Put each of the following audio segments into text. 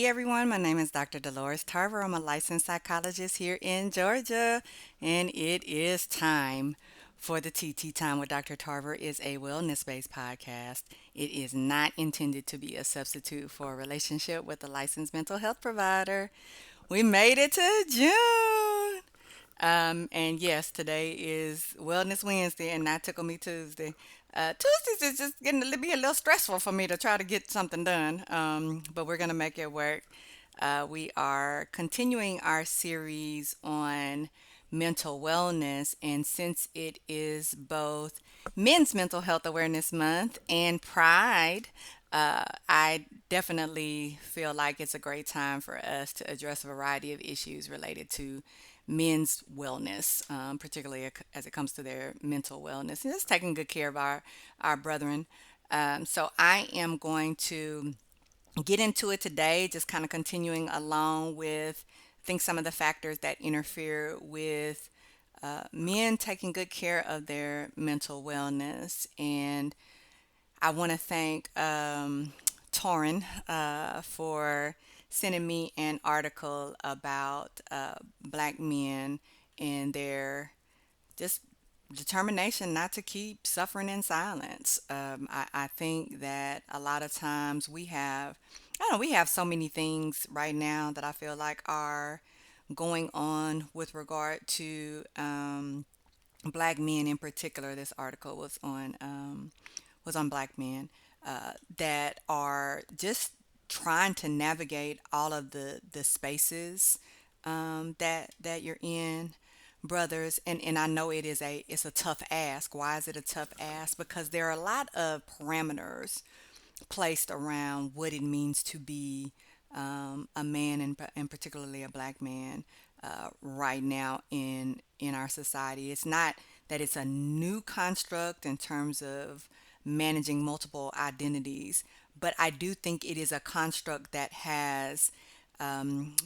Hey everyone, my name is Dr. Dolores Tarver. I'm a licensed psychologist here in Georgia, and it is time for the TT Time with Dr. Tarver is a wellness-based podcast. It is not intended to be a substitute for a relationship with a licensed mental health provider. We made it to June. And yes, today is Wellness Wednesday and not Tickle Me Tuesday. Tuesdays is just getting to be a little stressful for me to try to get something done, but we're going to make it work. We are continuing our series on mental wellness, and since it is both Men's Mental Health Awareness Month and Pride, I definitely feel like it's a great time for us to address a variety of issues related to men's wellness, particularly as it comes to their mental wellness and just taking good care of our brethren. So I am going to get into it today, just kind of continuing along with, I think, some of the factors that interfere with men taking good care of their mental wellness. And I want to thank Torin for sending me an article about black men and their just determination not to keep suffering in silence. I think that a lot of times I don't know, we have so many things right now that I feel like are going on with regard to black men in particular. This article was on black men that are just trying to navigate all of the spaces that you're in, brothers. And I know it's a tough ask. Why is it a tough ask? Because there are a lot of parameters placed around what it means to be a man, and particularly a black man, right now in our society. It's not that it's a new construct in terms of managing multiple identities, but I do think it is a construct that has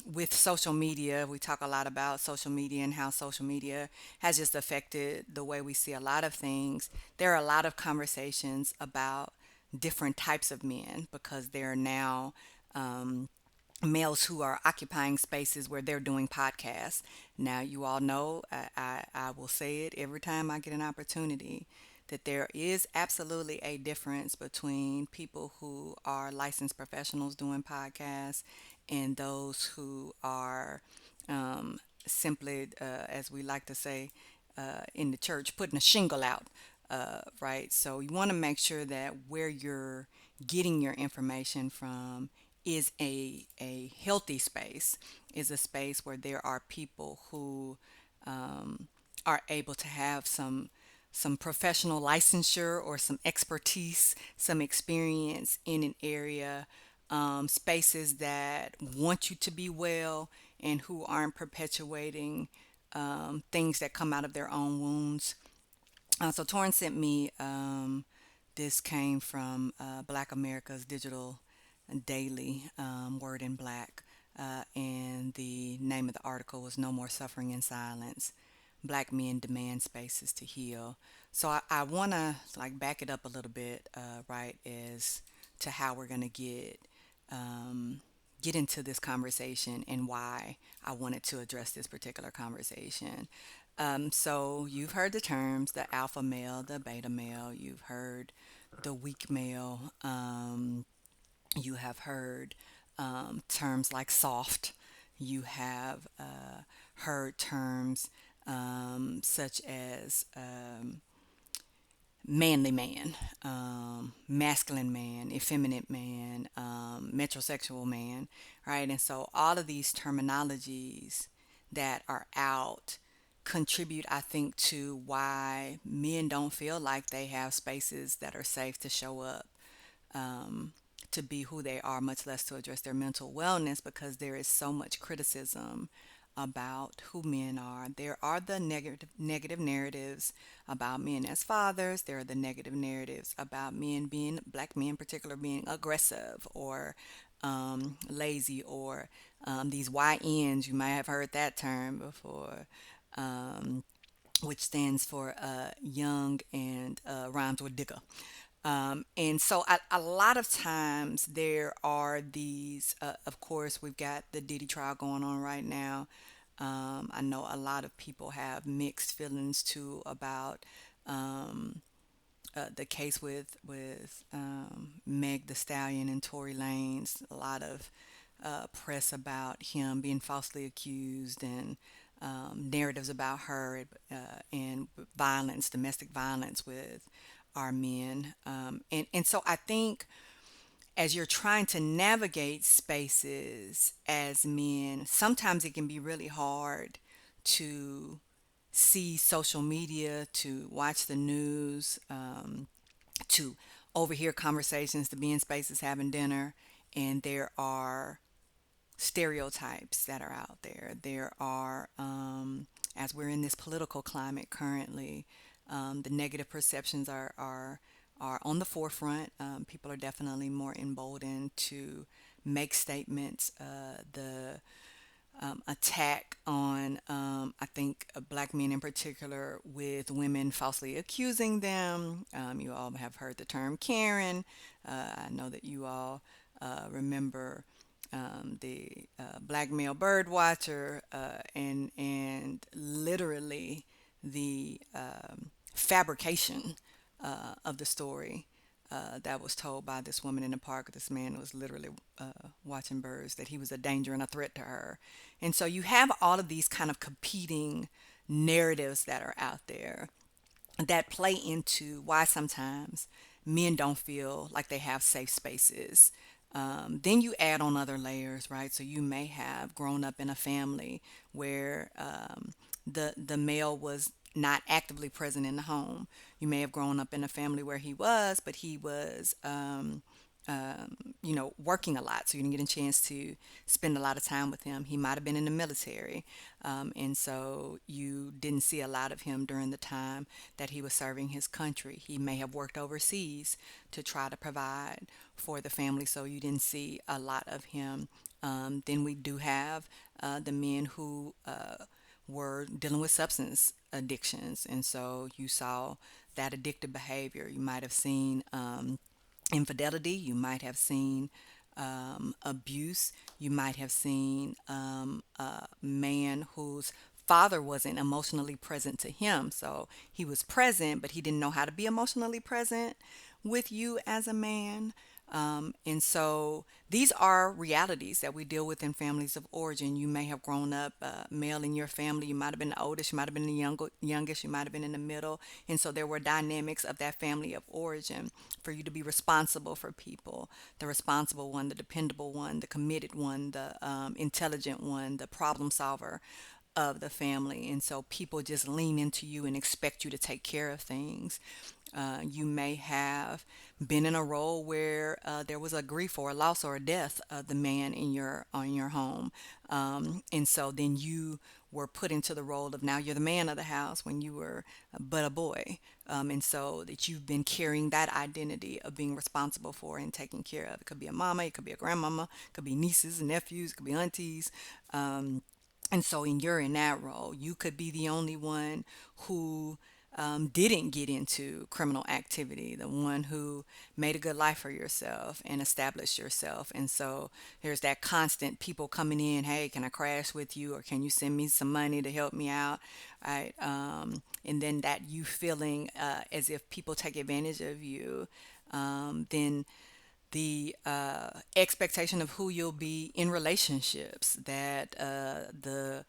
with social media. We talk a lot about social media and how social media has just affected the way we see a lot of things. There are a lot of conversations about different types of men because there are now males who are occupying spaces where they're doing podcasts. Now, you all know, I will say it every time I get an opportunity, that there is absolutely a difference between people who are licensed professionals doing podcasts and those who are simply, as we like to say in the church, putting a shingle out. Right? So you want to make sure that where you're getting your information from is a healthy space, is a space where there are people who are able to have some professional licensure or some expertise, some experience in an area, spaces that want you to be well and who aren't perpetuating things that come out of their own wounds. So Torrin sent me this came from Black America's Digital Daily, Word in Black, and the name of the article was "No More Suffering in Silence: Black Men Demand Spaces to Heal." So I want to like back it up a little bit, right, as to how we're gonna um, get into this conversation and why I wanted to address this particular conversation. So you've heard the terms the alpha male, the beta male. You've heard the weak male. You have heard terms like soft. You have heard terms such as manly man, masculine man, effeminate man, metrosexual man, right? And so all of these terminologies that are out contribute, I think, to why men don't feel like they have spaces that are safe to show up, to be who they are, much less to address their mental wellness, because there is so much criticism about who men are. There are the negative narratives about men as fathers. There are the negative narratives about men being, black men in particular, being aggressive or lazy, or these YNs. You might have heard that term before. Which stands for young and rhymes with digger. And so a lot of times there are these, of course, we've got the Diddy trial going on right now. I know a lot of people have mixed feelings too about the case with Meg the Stallion and Tory Lanez. A lot of press about him being falsely accused and narratives about her and violence, domestic violence with our men. And so I think as you're trying to navigate spaces as men, sometimes it can be really hard to see social media, to watch the news, to overhear conversations, to be in spaces having dinner, and there are stereotypes that are out there. There are, as we're in this political climate currently, the negative perceptions are on the forefront. People are definitely more emboldened to make statements. The attack on, I think, black men in particular, with women falsely accusing them. You all have heard the term Karen. I know that you all remember the black male bird watcher, and literally the fabrication of the story that was told by this woman in the park. This man was literally watching birds, that he was a danger and a threat to her. And so you have all of these kind of competing narratives that are out there that play into why sometimes men don't feel like they have safe spaces. Then you add on other layers, right? So you may have grown up in a family where the male was not actively present in the home. You may have grown up in a family where he was, but he was working a lot, so you didn't get a chance to spend a lot of time with him. He might have been in the military, and so you didn't see a lot of him during the time that he was serving his country. He may have worked overseas to try to provide for the family, so you didn't see a lot of him. Then we do have the men who were dealing with substance addictions, and so you saw that addictive behavior. You might have seen infidelity, you might have seen abuse, you might have seen a man whose father wasn't emotionally present to him. So he was present, but he didn't know how to be emotionally present with you as a man. And so these are realities that we deal with in families of origin. You may have grown up male in your family. You might have been the oldest. You might have been the youngest. You might have been in the middle. And so there were dynamics of that family of origin for you to be responsible for people, the responsible one, the dependable one, the committed one, the intelligent one, the problem solver of the family. And so people just lean into you and expect you to take care of things. You may have been in a role where there was a grief or a loss or a death of the man in your home, and so then you were put into the role of, now you're the man of the house when you were but a boy, and so that you've been carrying that identity of being responsible for and taking care of. It could be a mama, it could be a grandmama, it could be nieces and nephews, it could be aunties. And so, you're in that role. You could be the only one who didn't get into criminal activity, the one who made a good life for yourself and established yourself. And so there's that constant people coming in, hey, can I crash with you? Or can you send me some money to help me out? Right. And then that you feeling as if people take advantage of you. Then the expectation of who you'll be in relationships, that the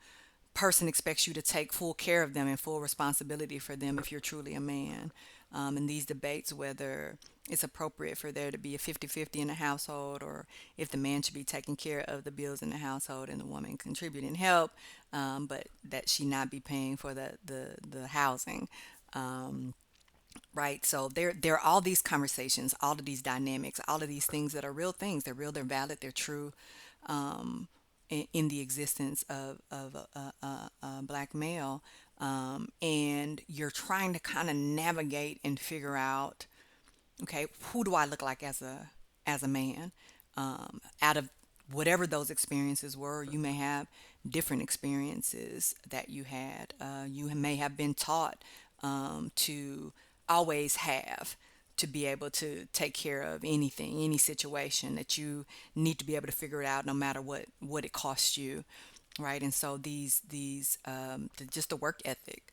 person expects you to take full care of them and full responsibility for them if you're truly a man. In these debates, whether it's appropriate for there to be a 50-50 in a household, or if the man should be taking care of the bills in the household and the woman contributing help, but that she not be paying for the housing. Um, right, so there are all these conversations, all of these dynamics, all of these things that are real things. They're real, they're valid, they're true, in the existence of a black male. And you're trying to kind of navigate and figure out, okay, who do I look like as a man? Out of whatever those experiences were, you may have different experiences that you had. You may have been taught to always have, to be able to take care of anything, any situation that you need to be able to figure it out no matter what it costs you, right? And so just the work ethic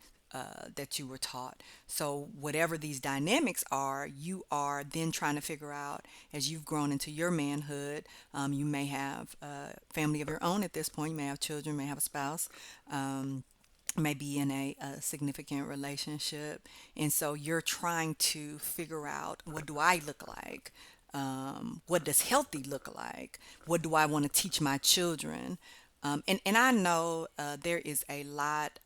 that you were taught. So whatever these dynamics are, you are then trying to figure out as you've grown into your manhood. You may have a family of your own at this point. You may have children, may have a spouse. May be in a significant relationship, and so you're trying to figure out, what do I look like? What does healthy look like? What do I want to teach my children? And I know there's a lot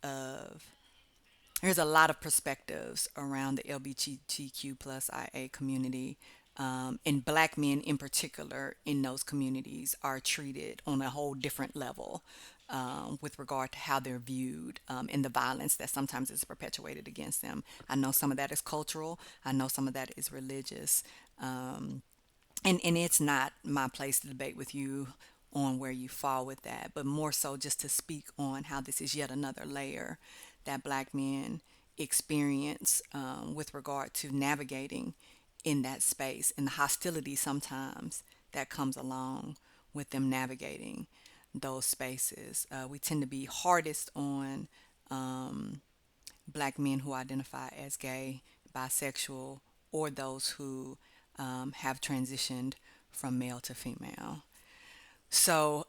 of perspectives around the LGBTQ plus IA community. And black men in particular in those communities are treated on a whole different level, with regard to how they're viewed, and the violence that sometimes is perpetuated against them. I know some of that is cultural. I know some of that is religious. Um, and it's not my place to debate with you on where you fall with that, but more so just to speak on how this is yet another layer that black men experience, with regard to navigating in that space and the hostility sometimes that comes along with them navigating those spaces. We tend to be hardest on black men who identify as gay, bisexual, or those who have transitioned from male to female. So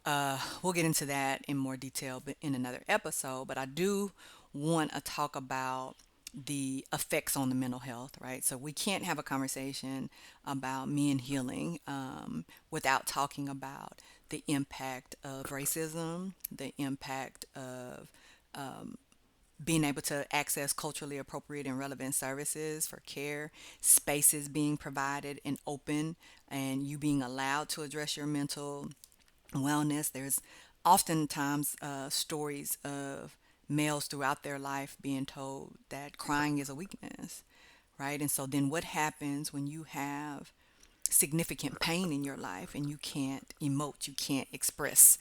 we'll get into that in more detail in another episode. But I do want to talk about the effects on the mental health, right? So we can't have a conversation about men healing, without talking about the impact of racism, the impact of being able to access culturally appropriate and relevant services for care, spaces being provided and open, and you being allowed to address your mental wellness. There's oftentimes stories of males throughout their life being told that crying is a weakness, right? And so then what happens when you have significant pain in your life and you can't emote, you can't express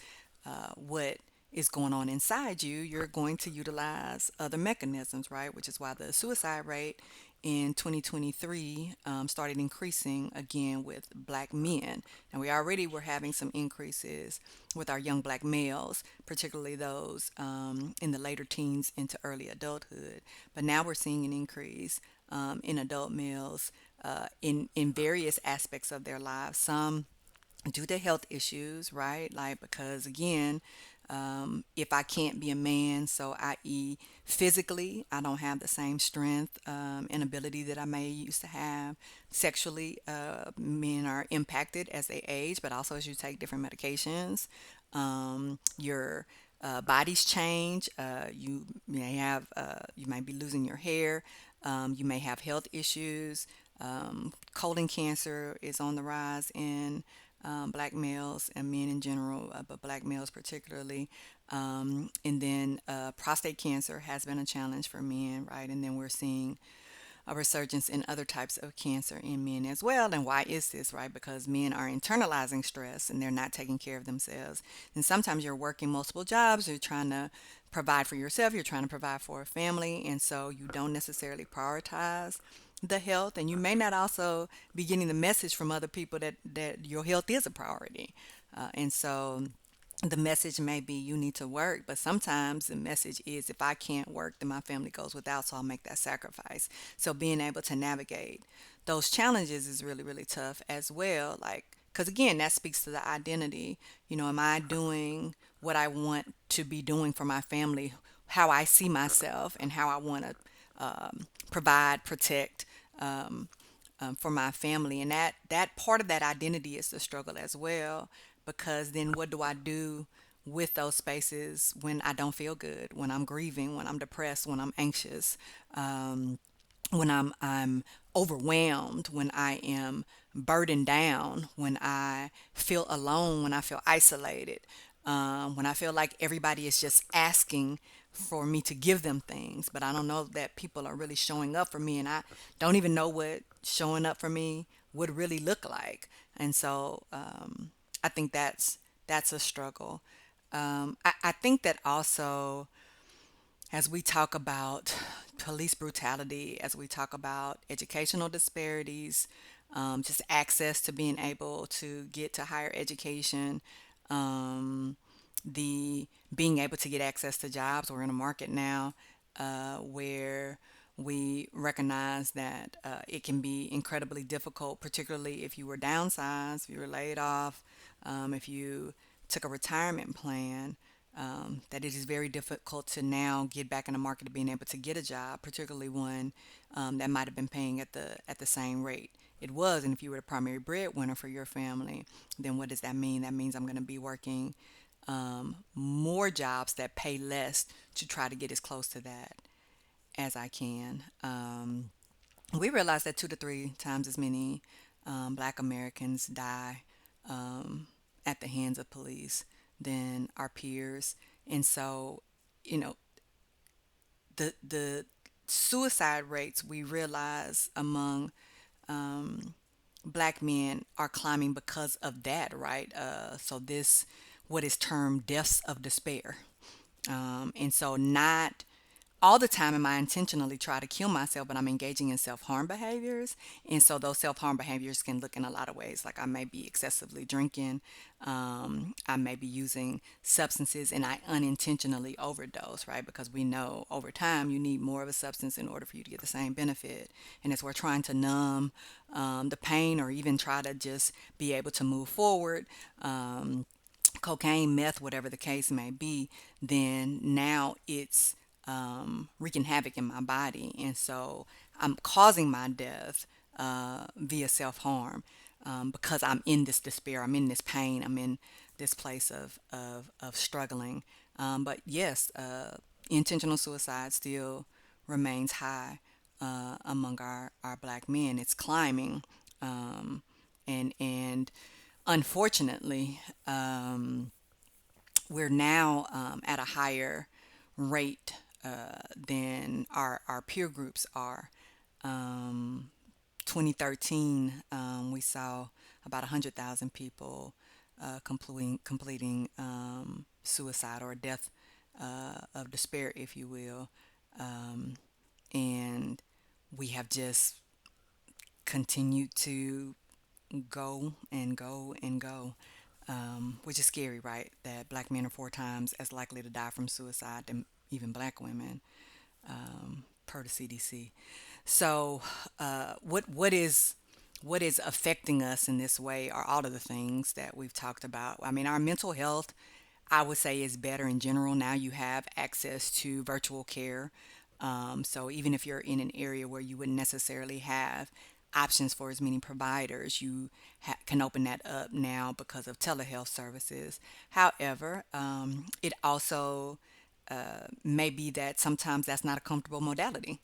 what is going on inside you? You're going to utilize other mechanisms, right? Which is why the suicide rate in 2023 started increasing again with black men. And we already were having some increases with our young black males, particularly those in the later teens into early adulthood. But now we're seeing an increase in adult males in various aspects of their lives. Some due to health issues, right? Like, because again, if I can't be a man, so i.e., physically, I don't have the same strength and ability that I may used to have. Sexually, men are impacted as they age, but also as you take different medications. Your bodies change. You might be losing your hair. You may have health issues. Colon cancer is on the rise in black males and men in general, but black males particularly. And then prostate cancer has been a challenge for men, right? And then we're seeing a resurgence in other types of cancer in men as well. And why is this, right? Because men are internalizing stress and they're not taking care of themselves. And sometimes you're working multiple jobs, you're trying to provide for yourself, you're trying to provide for a family, and so you don't necessarily prioritize the health, and you may not also be getting the message from other people that your health is a priority. And so the message may be you need to work, but sometimes the message is if I can't work, then my family goes without, so I'll make that sacrifice. So being able to navigate those challenges is really, really tough as well. Like, because again, that speaks to the identity. Am I doing what I want to be doing for my family, how I see myself, and how I want to provide, protect, for my family? And that part of that identity is the struggle as well, because then what do I do with those spaces when I don't feel good, when I'm grieving, when I'm depressed, when I'm anxious, when I'm overwhelmed, when I am burdened down, when I feel alone, when I feel isolated, when I feel like everybody is just asking for me to give them things, but I don't know that people are really showing up for me, and I don't even know what showing up for me would really look like. And so I think that's a struggle. I think that also as we talk about police brutality, as we talk about educational disparities, just access to being able to get to higher education, um, the being able to get access to jobs. We're in a market now where we recognize that it can be incredibly difficult, particularly if you were downsized, if you were laid off, if you took a retirement plan, that it is very difficult to now get back in the market of being able to get a job, particularly one that might have been paying at the same rate it was. And if you were the primary breadwinner for your family, then what does that mean? That means I'm going to be working more jobs that pay less to try to get as close to that as I can. We realize that 2 to 3 times as many Black Americans die um, at the hands of police than our peers, and so you know the suicide rates we realize among Black men are climbing because of that, right? So this what is termed deaths of despair, and so not all the time am I intentionally try to kill myself, but I'm engaging in self-harm behaviors. And so those self-harm behaviors can look in a lot of ways. Like I may be excessively drinking, I may be using substances, and I unintentionally overdose, right? Because we know over time you need more of a substance in order for you to get the same benefit. And as we're trying to numb the pain or even try to just be able to move forward, cocaine, meth, whatever the case may be, then now it's wreaking havoc in my body. And so I'm causing my death via self harm because I'm in this despair, I'm in this pain, I'm in this place of struggling. But yes, intentional suicide still remains high among our Black men. It's climbing. And unfortunately, we're now at a higher rate than our peer groups are. 2013, we saw about 100,000 people completing suicide or death of despair, if you will. Um, and we have just continued to go and go and go, which is scary, right? That Black men are 4 times as likely to die from suicide than even Black women, per the CDC. So, what is affecting us in this way are all of the things that we've talked about. I mean, our mental health, I would say, is better in general. Now you have access to virtual care. So even if you're in an area where you wouldn't necessarily have options for as many providers, you can open that up now because of telehealth services. However, it also may be that sometimes that's not a comfortable modality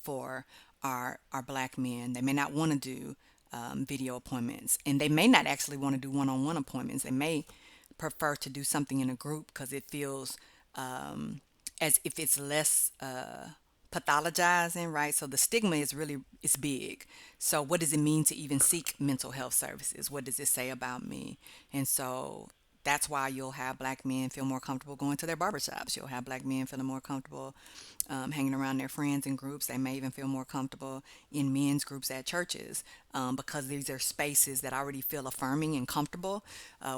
for our Black men. They may not want to do video appointments, and they may not actually want to do one-on-one appointments. They may prefer to do something in a group because it feels as if it's less pathologizing, right? So the stigma is big. So what does it mean to even seek mental health services? What does it say about me? And so that's why you'll have Black men feel more comfortable going to their barbershops. You'll have Black men feeling more comfortable hanging around their friends in groups. They may even feel more comfortable in men's groups at churches because these are spaces that already feel affirming and comfortable.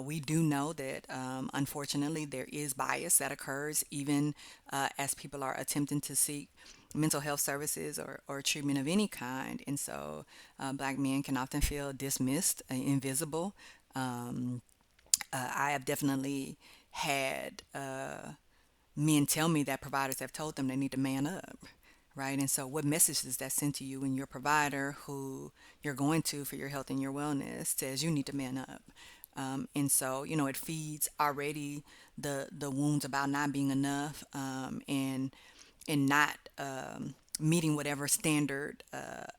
We do know that unfortunately there is bias that occurs even as people are attempting to seek mental health services or treatment of any kind. And so Black men can often feel dismissed, invisible. Um, I have definitely had men tell me that providers have told them they need to man up, right? And so, what message does that send to you when your provider, who you're going to for your health and your wellness, says you need to man up? And so, it feeds already the wounds about not being enough, and not meeting whatever standard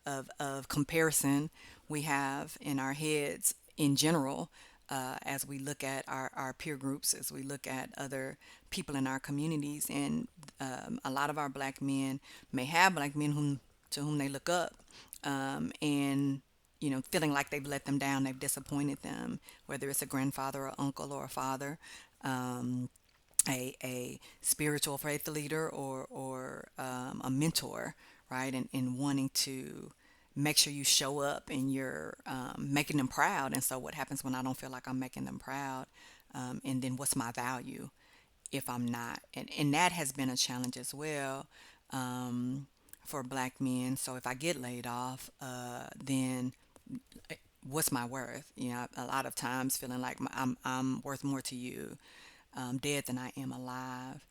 of comparison we have in our heads in general, as we look at our peer groups, as we look at other people in our communities. And a lot of our Black men may have Black men to whom they look up, and feeling like they've let them down, they've disappointed them, whether it's a grandfather or uncle or a father. Um, a spiritual faith leader or a mentor, right? And wanting to make sure you show up and you're making them proud. And so, what happens when I don't feel like I'm making them proud? And then, what's my value if I'm not? And that has been a challenge as well um, for Black men. So, if I get laid off, then what's my worth? You know, a lot of times feeling like I'm worth more to you dead than I am alive.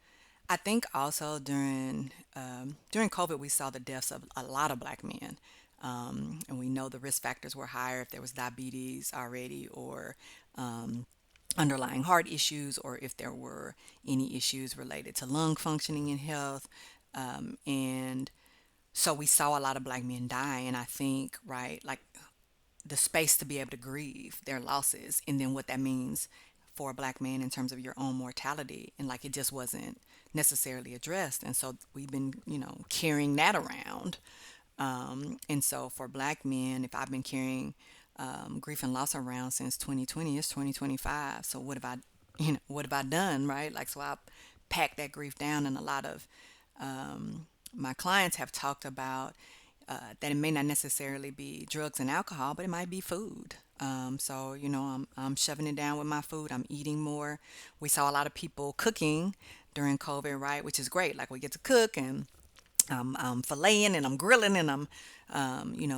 I think also during COVID, we saw the deaths of a lot of Black men, and we know the risk factors were higher if there was diabetes already, or underlying heart issues, or if there were any issues related to lung functioning and health. And so we saw a lot of Black men die, and I think, right, like the space to be able to grieve their losses, and then what that means for a Black man in terms of your own mortality, and like it just wasn't necessarily addressed. And so we've been, carrying that around. And so for Black men, if I've been carrying grief and loss around since 2020, it's 2025. So what have I, what have I done, right? Like, so I packed that grief down, and a lot of my clients have talked about that it may not necessarily be drugs and alcohol, but it might be food. So, I'm shoving it down with my food. I'm eating more. We saw a lot of people cooking during COVID, right? Which is great. Like, we get to cook, and I'm filleting and I'm grilling, and I'm,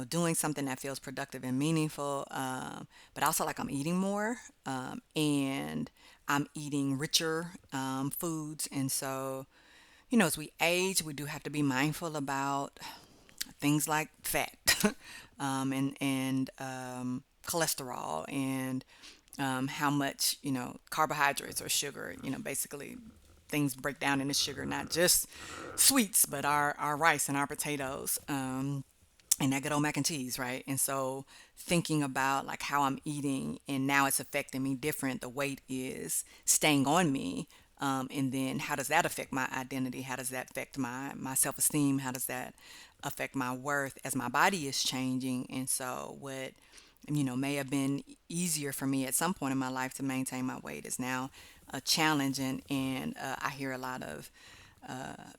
doing something that feels productive and meaningful. But also, like, I'm eating more, and I'm eating richer foods. And so, as we age, we do have to be mindful about things like fat and cholesterol, and how much carbohydrates or sugar. Basically things break down into sugar, not just sweets, but our rice and our potatoes. And that good old mac and cheese, right? And so thinking about like how I'm eating, and now it's affecting me different. The weight is staying on me. And then how does that affect my identity? How does that affect my self-esteem? How does that affect my worth as my body is changing? And so what, may have been easier for me at some point in my life to maintain my weight is now a challenge. And I hear a lot of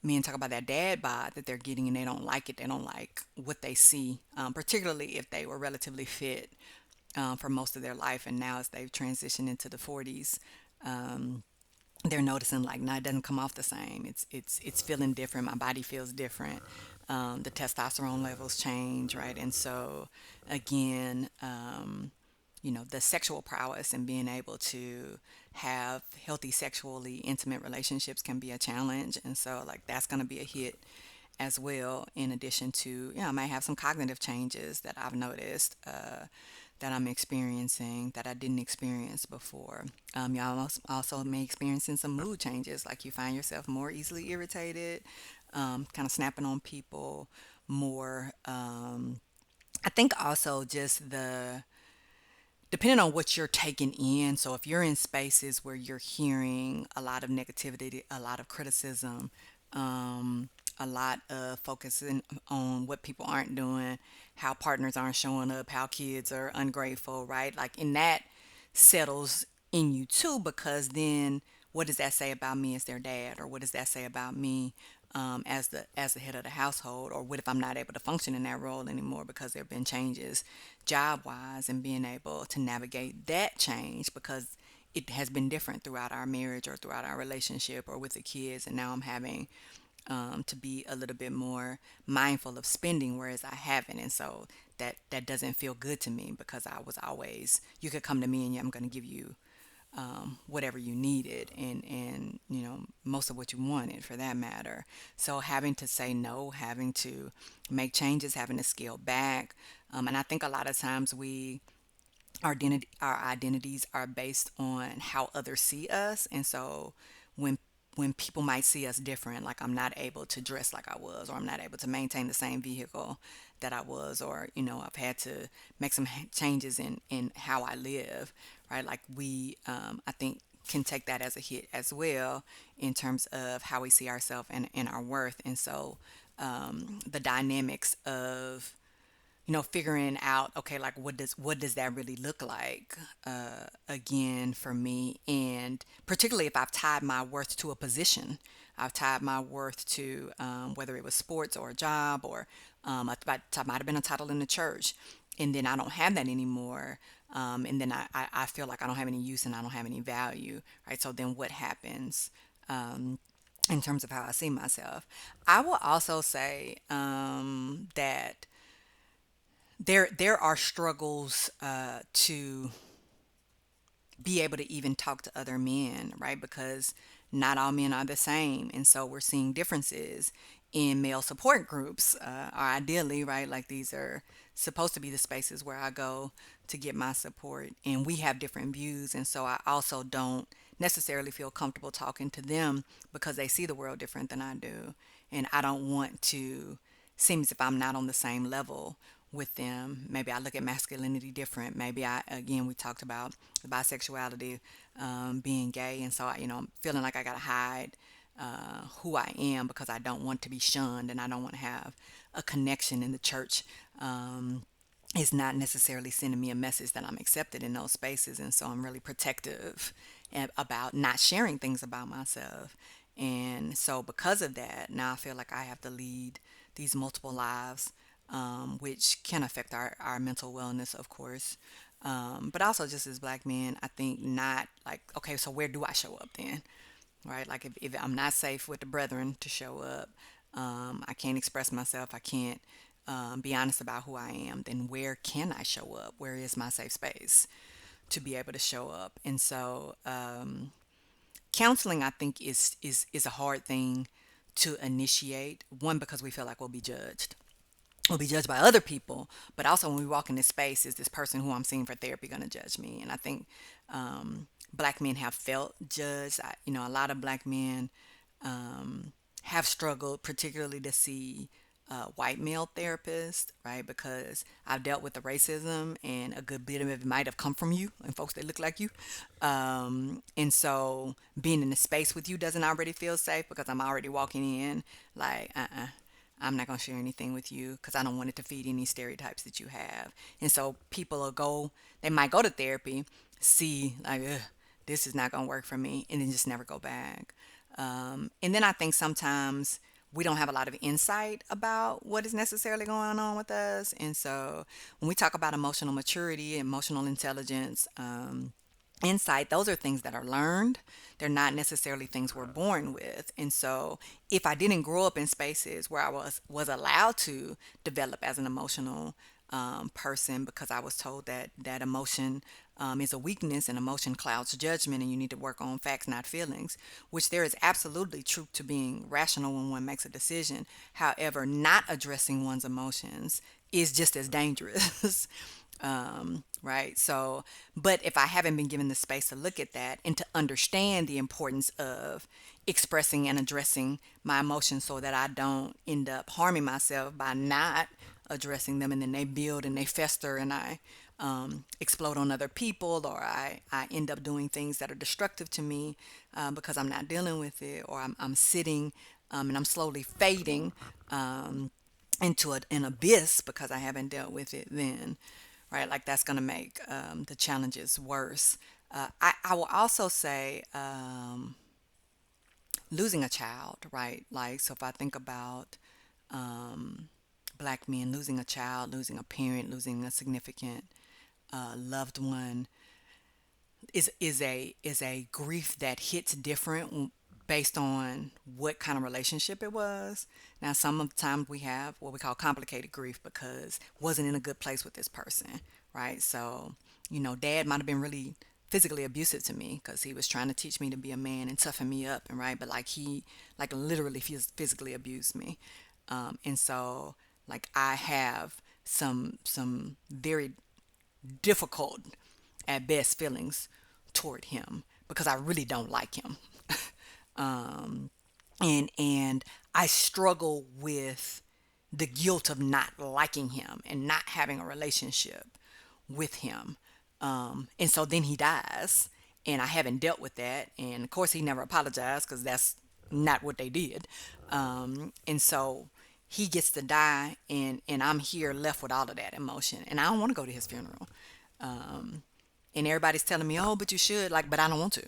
men talk about that dad bod that they're getting, and they don't like it. They don't like what they see, particularly if they were relatively fit for most of their life, and now as they've transitioned into the 40s, they're noticing like, no, it doesn't come off the same. It's feeling different. My body feels different. The testosterone levels change, right? And so again, the sexual prowess and being able to have healthy sexually intimate relationships can be a challenge. And so like that's going to be a hit as well, in addition to, I might have some cognitive changes that I've noticed that I'm experiencing that I didn't experience before. Y'all also may experiencing some mood changes, like you find yourself more easily irritated, kind of snapping on people more. I think also just depending on what you're taking in. So if you're in spaces where you're hearing a lot of negativity, a lot of criticism, a lot of focusing on what people aren't doing, how partners aren't showing up, how kids are ungrateful, right? Like, and that settles in you too, because then what does that say about me as their dad, or what does that say about me as the head of the household? Or what if I'm not able to function in that role anymore because there have been changes job wise, and being able to navigate that change because it has been different throughout our marriage or throughout our relationship or with the kids, and now I'm having to be a little bit more mindful of spending, whereas I haven't. And so that doesn't feel good to me, because I was always, you could come to me and yeah, I'm going to give you whatever you needed, and most of what you wanted for that matter. So having to say no, having to make changes, having to scale back. And I think a lot of times our identities are based on how others see us. And so when people might see us different, like I'm not able to dress like I was, or I'm not able to maintain the same vehicle that I was, or I've had to make some changes in how I live, right? Like we I think can take that as a hit as well, in terms of how we see ourselves and our worth. And so the dynamics of figuring out, okay, like what does that really look like, again, for me. And particularly if I've tied my worth to a position, I've tied my worth to, whether it was sports or a job, or I might have been a title in the church, and then I don't have that anymore. And then I feel like I don't have any use and I don't have any value, right? So then what happens, in terms of how I see myself? I will also say, that there are struggles, to be able to even talk to other men, right? Because not all men are the same. And so we're seeing differences in male support groups, or ideally, right? Like these are supposed to be the spaces where I go to get my support. And we have different views. And so I also don't necessarily feel comfortable talking to them because they see the world different than I do. And I don't want to seem as if I'm not on the same level with them. Maybe I look at masculinity different. Maybe again, we talked about bisexuality, being gay. And so, I'm feeling like I got to hide, who I am, because I don't want to be shunned and I don't want to have a connection in the church. Is not necessarily sending me a message that I'm accepted in those spaces. And so I'm really protective about not sharing things about myself. And so because of that, now I feel like I have to lead these multiple lives, which can affect our mental wellness, of course. But also, just as black men, I think not like, okay, so where do I show up then? Right? Like if I'm not safe with the brethren to show up, I can't express myself, I can't, be honest about who I am, then where can I show up? Where is my safe space to be able to show up? And so, counseling, I think, is a hard thing to initiate. One, because we feel like we'll be judged. We'll be judged by other people, but also when we walk in this space, is this person who I'm seeing for therapy going to judge me? And I think, black men have felt judged. A lot of black men, have struggled, particularly to see, white male therapists, right? Because I've dealt with the racism, and a good bit of it might have come from you and folks that look like you. And so being in a space with you doesn't already feel safe because I'm already walking in like, I'm not going to share anything with you because I don't want it to feed any stereotypes that you have. And so people they might go to therapy, see, like, ugh, this is not going to work for me, and then just never go back. And then I think sometimes we don't have a lot of insight about what is necessarily going on with us. And so when we talk about emotional maturity, emotional intelligence, insight, those are things that are learned. They're not necessarily things we're born with. And so if I didn't grow up in spaces where I was allowed to develop as an emotional, person, because I was told that emotion, is a weakness, and emotion clouds judgment, and you need to work on facts, not feelings, which there is absolutely truth to being rational when one makes a decision. However, not addressing one's emotions is just as dangerous. Right? So, but if I haven't been given the space to look at that and to understand the importance of expressing and addressing my emotions so that I don't end up harming myself by not addressing them, and then they build and they fester, and I, explode on other people, or I end up doing things that are destructive to me, because I'm not dealing with it, or I'm sitting, and I'm slowly fading, into an abyss because I haven't dealt with it then, right? Like that's going to make, the challenges worse. I will also say, losing a child, right? Like, so if I think about, black men losing a child, losing a parent, losing a significant, loved one, is a grief that hits different based on what kind of relationship it was. Now, some of the times we have what we call complicated grief because wasn't in a good place with this person, right? So, dad might have been really physically abusive to me because he was trying to teach me to be a man and toughen me up, and right, but like he like literally physically abused me, and so like I have some very difficult at best feelings toward him because I really don't like him. um, and I struggle with the guilt of not liking him and not having a relationship with him. And so then he dies, and I haven't dealt with that. And of course, he never apologized because that's not what they did. And so he gets to die, and I'm here left with all of that emotion, and I don't want to go to his funeral. um, and everybody's telling me, oh, but you should, like, but I don't want to.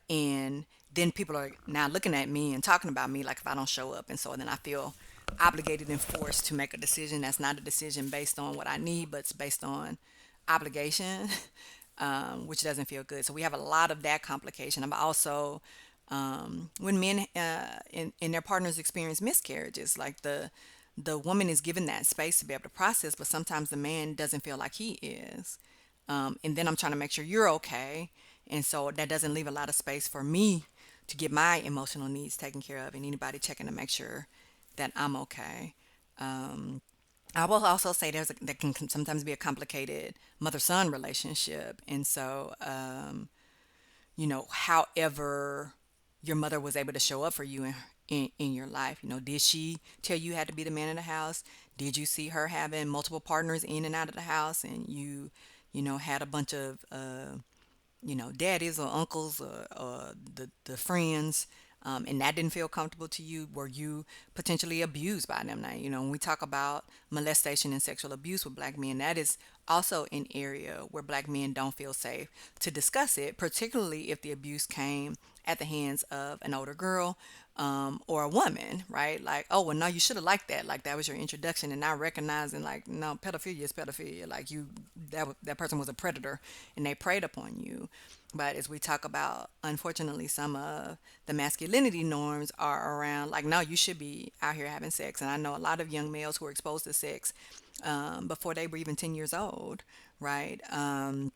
And then people are now looking at me and talking about me like if I don't show up, and so then I feel obligated and forced to make a decision that's not a decision based on what I need, but it's based on obligation. Which doesn't feel good. So we have a lot of that complication. I'm also, when men in their partners experience miscarriages, like the woman is given that space to be able to process, but sometimes the man doesn't feel like he is. And then I'm trying to make sure you're okay, and so that doesn't leave a lot of space for me to get my emotional needs taken care of, and anybody checking to make sure that I'm okay. Um, I will also say there can sometimes be a complicated mother-son relationship, and so however your mother was able to show up for you in your life, did she tell you had to be the man of the house? Did you see her having multiple partners in and out of the house, and you had a bunch of daddies or uncles or the friends, and that didn't feel comfortable to you? Were you potentially abused by them? Now, when we talk about molestation and sexual abuse with black men, that is also an area where black men don't feel safe to discuss it, particularly if the abuse came at the hands of an older girl, or a woman, right? Like, oh, well, no, you should have liked that. Like, that was your introduction, and not recognizing, like, no, pedophilia is pedophilia. Like, that person was a predator, and they preyed upon you. But as we talk about, unfortunately, some of the masculinity norms are around, like, no, you should be out here having sex. And I know a lot of young males who are exposed to sex before they were even 10 years old, right? And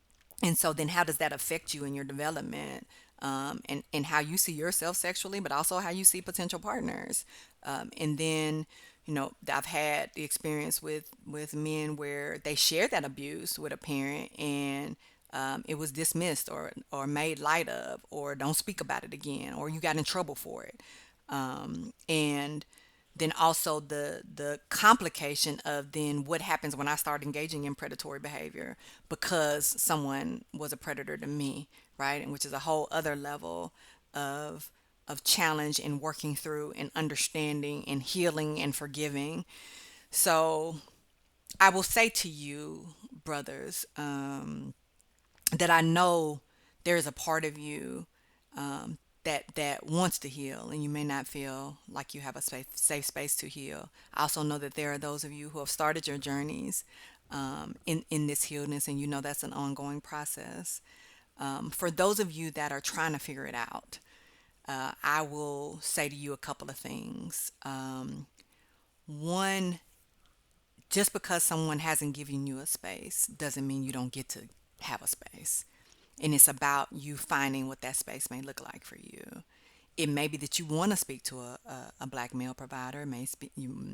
so then how does that affect you in your development, and how you see yourself sexually, but also how you see potential partners? And then, I've had the experience with men where they shared that abuse with a parent, and it was dismissed or made light of, or don't speak about it again, or you got in trouble for it. And then also the complication of then what happens when I start engaging in predatory behavior because someone was a predator to me, right? And which is a whole other level of challenge and working through and understanding and healing and forgiving. So I will say to you, brothers, that I know there is a part of you, that wants to heal, and you may not feel like you have a safe space to heal. I also know that there are those of you who have started your journeys, in this healness, and that's an ongoing process. For those of you that are trying to figure it out, I will say to you a couple of things. One, just because someone hasn't given you a space doesn't mean you don't get to have a space. And it's about you finding what that space may look like for you. It may be that you want to speak to a black male provider. It may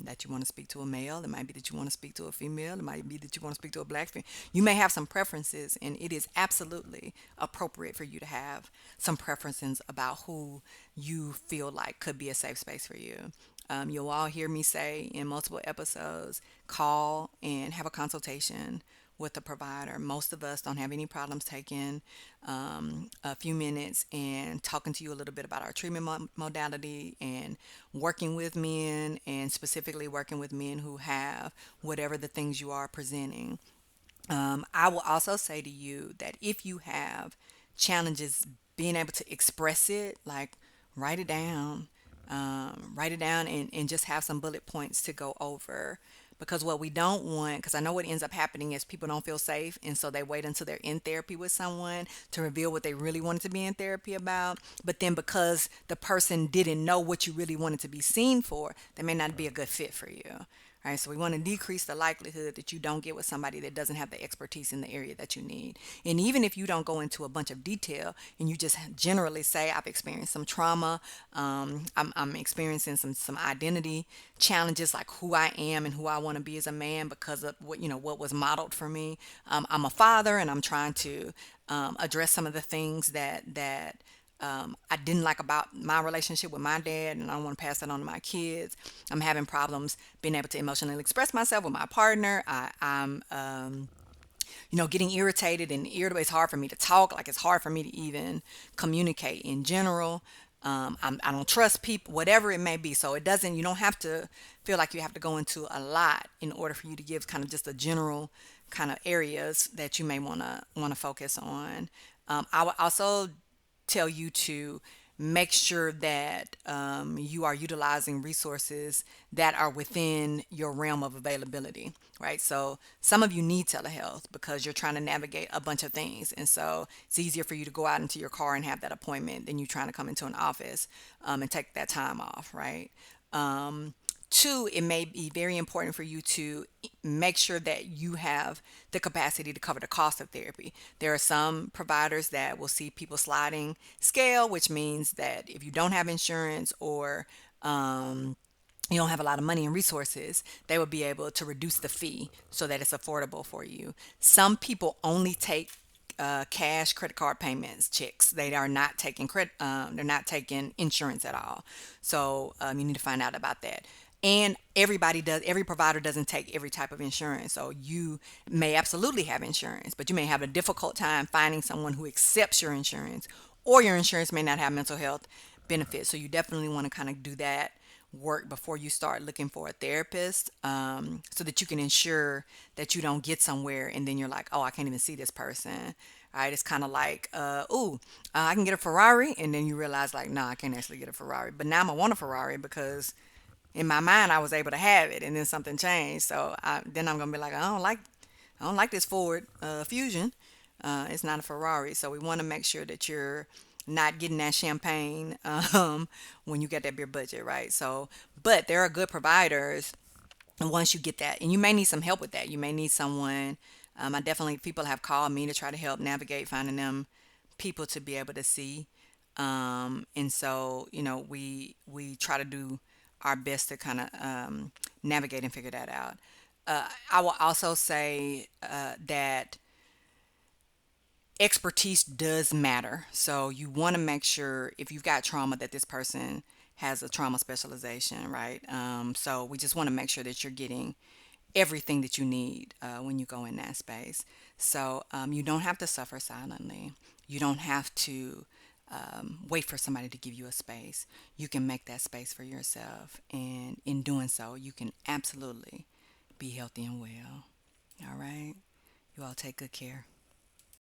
that you want to speak to a male. It might be that you want to speak to a female. It might be that you want to speak to a black female. You may have some preferences, and it is absolutely appropriate for you to have some preferences about who you feel like could be a safe space for you. You'll all hear me say in multiple episodes, call and have a consultation with a provider. Most of us don't have any problems taking a few minutes and talking to you a little bit about our treatment modality and working with men, and specifically working with men who have whatever the things you are presenting. I will also say to you that if you have challenges being able to express it, like, write it down. Write it down, and just have some bullet points to go over. Because what we don't want, because I know what ends up happening is people don't feel safe, and so they wait until they're in therapy with someone to reveal what they really wanted to be in therapy about. But then because the person didn't know what you really wanted to be seen for, they may not be a good fit for you. All right, so we want to decrease the likelihood that you don't get with somebody that doesn't have the expertise in the area that you need. And even if you don't go into a bunch of detail and you just generally say, I've experienced some trauma, I'm experiencing some identity challenges, like who I am and who I want to be as a man because of what was modeled for me. I'm a father, and I'm trying to address some of the things that I didn't like about my relationship with my dad, and I don't want to pass that on to my kids. I'm having problems being able to emotionally express myself with my partner. I'm getting irritated and irritable. It's hard for me to talk. Like, it's hard for me to even communicate in general. I don't trust people, whatever it may be. So you don't have to feel like you have to go into a lot in order for you to give kind of just a general kind of areas that you may want to focus on. I would also tell you to make sure that you are utilizing resources that are within your realm of availability, right? So some of you need telehealth because you're trying to navigate a bunch of things. And so it's easier for you to go out into your car and have that appointment than you trying to come into an office and take that time off, right? Um, Two, it may be very important for you to make sure that you have the capacity to cover the cost of therapy. There are some providers that will see people sliding scale, which means that if you don't have insurance or you don't have a lot of money and resources, they will be able to reduce the fee so that it's affordable for you. Some people only take cash credit card payments checks. They are not taking credit. They're not taking insurance at all. So you need to find out about that. And everybody does. Every provider doesn't take every type of insurance. So you may absolutely have insurance, but you may have a difficult time finding someone who accepts your insurance, or your insurance may not have mental health benefits. So you definitely want to kind of do that work before you start looking for a therapist, so that you can ensure that you don't get somewhere and then you're like, oh, I can't even see this person. All right, it's kind of like, I can get a Ferrari, and then you realize like, no, I can't actually get a Ferrari. But now I'm gonna want a Ferrari because in my mind I was able to have it, and then something changed. So then I'm gonna be like, I don't like this Ford Fusion. It's not a Ferrari. So we want to make sure that you're not getting that champagne when you get that beer budget, right? So, but there are good providers. And once you get that, and you may need some help with that, you may need someone. I definitely, people have called me to try to help navigate finding them people to be able to see. And so, we try to do our best to kind of navigate and figure that out. I will also say that expertise does matter. So you want to make sure if you've got trauma that this person has a trauma specialization, right? So we just want to make sure that you're getting everything that you need when you go in that space. So you don't have to suffer silently. You don't have to wait for somebody to give you a space. You can make that space for yourself. And in doing so, you can absolutely be healthy and well. All right. You all take good care.